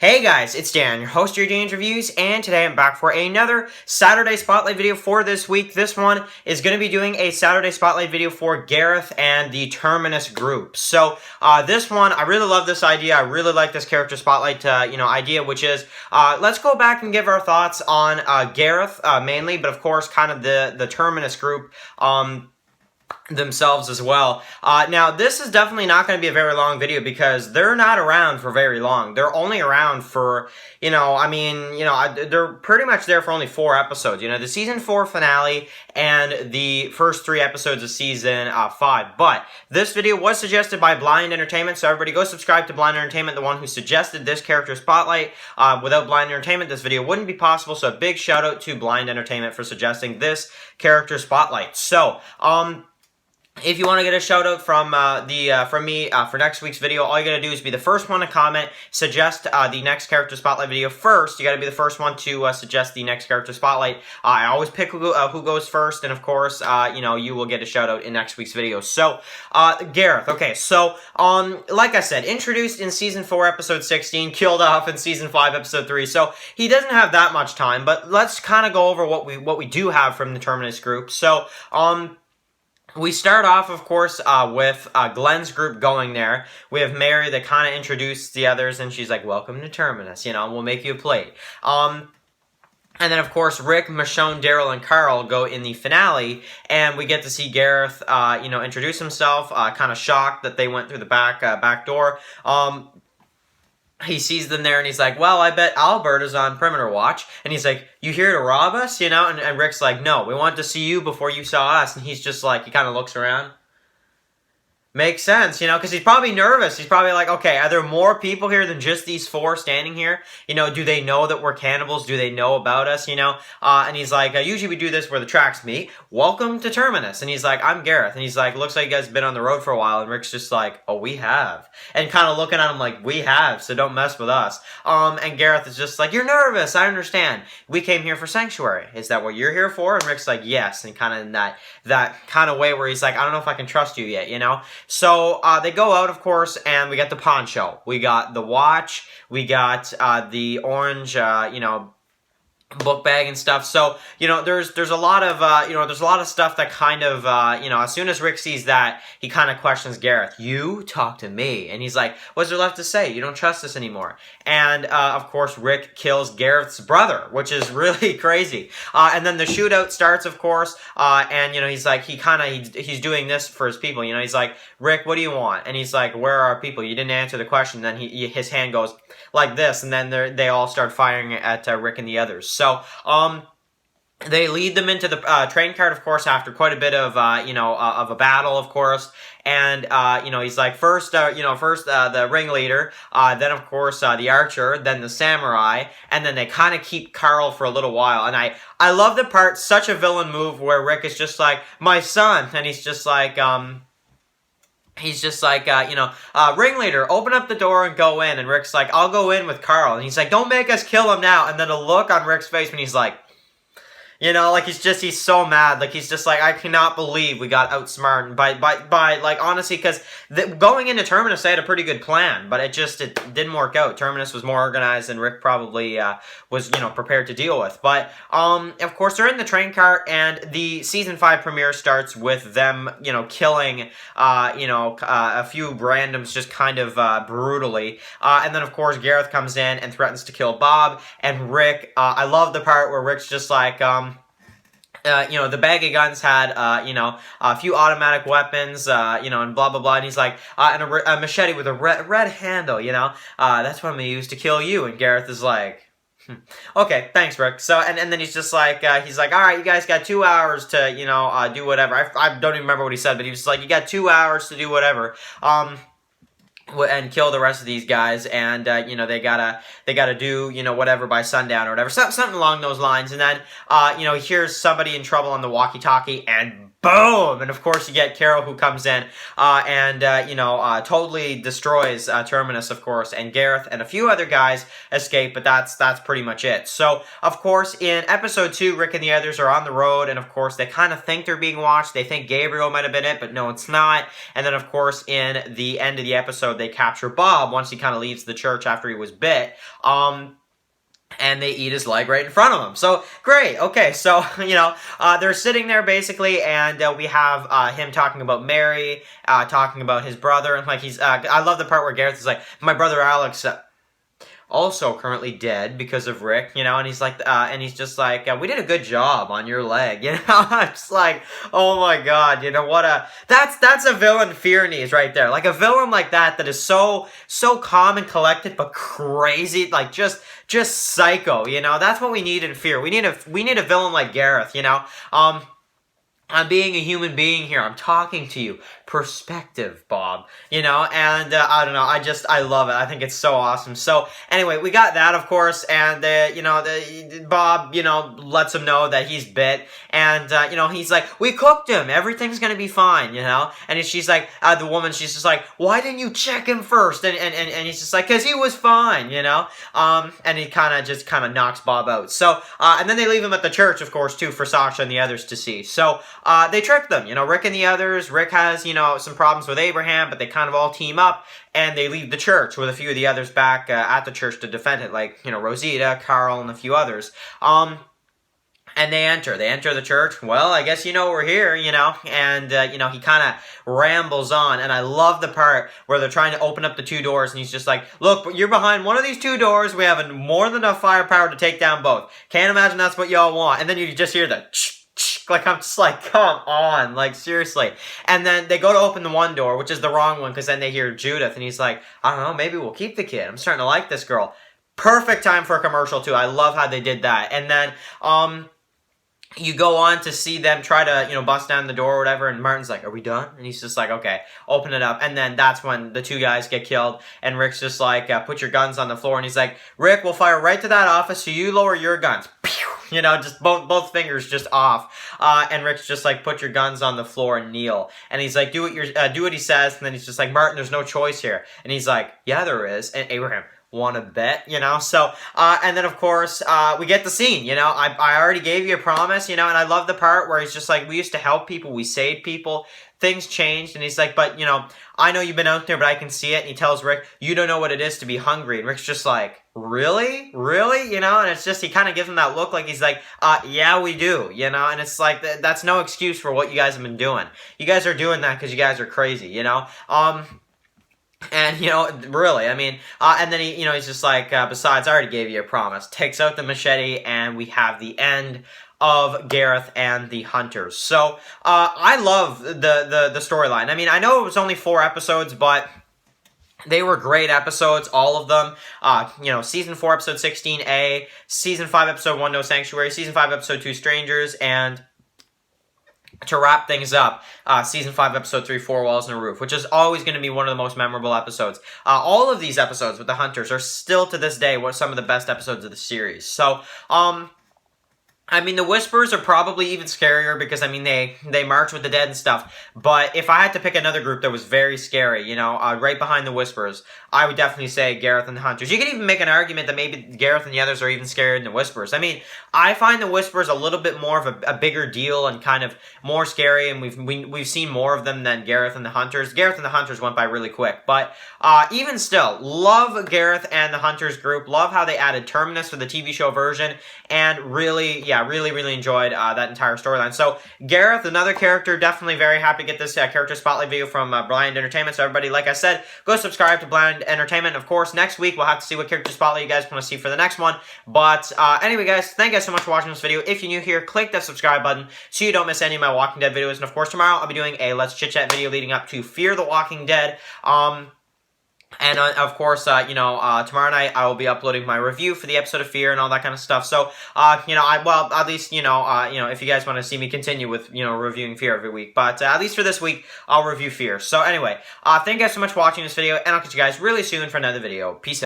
Hey guys, it's Dan, your host of your Dan's Reviews, and today I'm back for another Saturday Spotlight video for this week. This one is going to be doing a Saturday Spotlight video for Gareth and the Terminus group. So, this one, I really love this idea. I really like this character Spotlight, idea, which is, let's go back and give our thoughts on Gareth, mainly, but of course, kind of the Terminus group, themselves as well. Now, this is definitely not going to be a very long video because they're not around for very long. They're only around for, they're pretty much there for only 4 episodes. The season 4 finale and the first 3 episodes of season 5. But this video was suggested by Blind Entertainment, so everybody go subscribe to Blind Entertainment, the one who suggested this character Spotlight. Without Blind Entertainment, this video wouldn't be possible, so a big shout out to Blind Entertainment for suggesting this character Spotlight. So, if you want to get a shout out from me for next week's video, all you gotta do is be the first one to comment, suggest the next character spotlight video first. You gotta be the first one to suggest the next character spotlight. I always pick who goes first, and of course, you will get a shout out in next week's video. So, Gareth. Okay, so like I said, introduced in season 4, episode 16, killed off in season 5, episode 3. So he doesn't have that much time, but let's kind of go over what we do have from the Terminus group. So, we start off, of course, with Glenn's group going there. We have Mary that kind of introduced the others, and she's like, welcome to Terminus, we'll make you a plate. And then, of course, Rick, Michonne, Daryl, and Carl go in the finale, and we get to see Gareth, introduce himself, kind of shocked that they went through the back door. He sees them there, and he's like, well, I bet Albert is on perimeter watch. And he's like, you here to rob us, And Rick's like, no, we wanted to see you before you saw us. And he's just like, he kind of looks around. Makes sense, because he's probably nervous. He's probably like, okay, are there more people here than just these 4 standing here? Do they know that we're cannibals? Do they know about us, And he's like, usually we do this where the tracks meet. Welcome to Terminus. And he's like, I'm Gareth. And he's like, looks like you guys have been on the road for a while. And Rick's just like, oh, we have. And kind of looking at him like, we have, so don't mess with us. And Gareth is just like, you're nervous. I understand. We came here for sanctuary. Is that what you're here for? And Rick's like, yes. And kind of in that kind of way where he's like, I don't know if I can trust you yet, So, they go out, of course, and we got the pawn show. We got the watch, we got, the orange, book bag and stuff. So, there's a lot of, there's a lot of stuff that kind of, as soon as Rick sees that, he kind of questions Gareth. You talk to me. And he's like, what's there left to say? You don't trust us anymore. And, of course, Rick kills Gareth's brother, which is really crazy. And then the shootout starts, of course, and, he's like, he's doing this for his people. He's like, Rick, what do you want? And he's like, where are our people? You didn't answer the question. Then his hand goes like this, and then they all start firing at Rick and the others. So, they lead them into the train cart, of course, after quite a bit of, of a battle, of course. And, he's like, first the ringleader, then, of course, the archer, then the samurai, and then they kind of keep Carl for a little while. And I love the part, such a villain move, where Rick is just like, my son, and he's just like, ringleader, open up the door and go in. And Rick's like, I'll go in with Carl. And he's like, don't make us kill him now. And then a look on Rick's face when he's like, he's so mad. Like, he's just like, I cannot believe we got outsmarted by like, honestly, because going into Terminus, they had a pretty good plan, but it didn't work out. Terminus was more organized than Rick probably, was, prepared to deal with. But, of course, they're in the train cart, and the season 5 premiere starts with them, killing, a few randoms just kind of, brutally. And then, of course, Gareth comes in and threatens to kill Bob, and Rick, I love the part where Rick's just like, the bag of guns had, a few automatic weapons, and blah, blah, blah. And he's like, and a machete with a red handle, that's what I'm going to use to kill you. And Gareth is like, okay, thanks, Rick. So, and then he's just like, all right, you guys got 2 hours to, do whatever. I don't even remember what he said, but he was like, you got 2 hours to do whatever. And kill the rest of these guys, and they gotta do whatever by sundown or whatever, something along those lines. And then he hears somebody in trouble on the walkie-talkie, and boom! And of course you get Carol who comes in and totally destroys Terminus, of course, and Gareth and a few other guys escape, but that's pretty much it. So, of course, in episode 2, Rick and the others are on the road, and of course they kind of think they're being watched. They think Gabriel might have been it, but no, it's not. And then, of course, in the end of the episode, they capture Bob once he kind of leaves the church after he was bit. And they eat his leg right in front of him. So, great. Okay, so, they're sitting there, basically, and we have him talking about Mary, talking about his brother, and, I love the part where Gareth is like, my brother Alex, also currently dead because of Rick, and he's like, and he's just like, we did a good job on your leg, I'm just like, oh my god, that's a villain fear needs right there, like a villain like that is so calm and collected, but crazy, like just psycho, that's what we need in Fear. We need a villain like Gareth, I'm being a human being here. I'm talking to you. Perspective, Bob. And I don't know. I love it. I think it's so awesome. So, anyway, we got that, of course, and, Bob, lets him know that he's bit, and, he's like, we cooked him. Everything's gonna be fine, And she's like, the woman, she's just like, why didn't you check him first? And he's just like, because he was fine, And he kind of knocks Bob out. So, and then they leave him at the church, of course, too, for Sasha and the others to see. So, they tricked them, Rick and the others. Rick has, some problems with Abraham, but they kind of all team up, and they leave the church with a few of the others back at the church to defend it, like, Rosita, Carl, and a few others. And they enter the church. Well, I guess we're here, and, he kind of rambles on, and I love the part where they're trying to open up the 2 doors, and he's just like, look, you're behind one of these 2 doors, we have more than enough firepower to take down both. Can't imagine that's what y'all want. And then you just hear the like, I'm just like, come on, like, seriously. And then they go to open the one door, which is the wrong one, because then they hear Judith, and he's like, I don't know, maybe we'll keep the kid. I'm starting to like this girl. Perfect time for a commercial, too. I love how they did that. And then, you go on to see them try to, bust down the door or whatever, and Martin's like, are we done? And he's just like, okay, open it up. And then that's when the 2 guys get killed, and Rick's just like, put your guns on the floor, and he's like, Rick, we'll fire right to that office, so you lower your guns. Pew! Just both fingers just off. And Rick's just like, put your guns on the floor and kneel. And he's like, do what he says, and then he's just like, Martin, there's no choice here. And he's like, yeah, there is. And Abraham, want to bet, So, and then, of course, we get the scene, I already gave you a promise, and I love the part where he's just like, we used to help people, we saved people, things changed, and he's like, but, I know you've been out there, but I can see it, and he tells Rick, you don't know what it is to be hungry, and Rick's just like, really? Really? And it's just, he kind of gives him that look like he's like, yeah, we do, and it's like, that's no excuse for what you guys have been doing. You guys are doing that because you guys are crazy, And, really, I mean, and then he's just like, besides, I already gave you a promise. Takes out the machete, and we have the end of Gareth and the Hunters. So, I love the storyline. I mean, I know it was only 4 episodes, but they were great episodes, all of them. Season 4, episode 16A, Season 5, episode 1, No Sanctuary, Season 5, episode 2, Strangers, and to wrap things up, Season 5, Episode 3, Four Walls and a Roof, which is always going to be one of the most memorable episodes. All of these episodes with the Hunters are still, to this day, some of the best episodes of the series. So, I mean, the Whispers are probably even scarier because, I mean, they march with the dead and stuff. But if I had to pick another group that was very scary, right behind the Whispers, I would definitely say Gareth and the Hunters. You could even make an argument that maybe Gareth and the others are even scarier than the Whispers. I mean, I find the Whispers a little bit more of a bigger deal and kind of more scary, and we've seen more of them than Gareth and the Hunters. Gareth and the Hunters went by really quick, but even still, love Gareth and the Hunters group. Love how they added Terminus for the TV show version, and really enjoyed that entire storyline. So, Gareth, another character, definitely very happy to get this character spotlight video from Blind Entertainment. So, everybody, like I said, go subscribe to Blind Entertainment. Of course, next week, we'll have to see what character spotlight you guys want to see for the next one. But, anyway, guys, thank you guys so much for watching this video. If you're new here, click that subscribe button so you don't miss any of my Walking Dead videos. And, of course, tomorrow, I'll be doing a Let's Chit Chat video leading up to Fear the Walking Dead. And, of course, tomorrow night I will be uploading my review for the episode of Fear and all that kind of stuff. So, at least, if you guys want to see me continue with, reviewing Fear every week. But, at least for this week, I'll review Fear. So, anyway, thank you guys so much for watching this video, and I'll catch you guys really soon for another video. Peace out.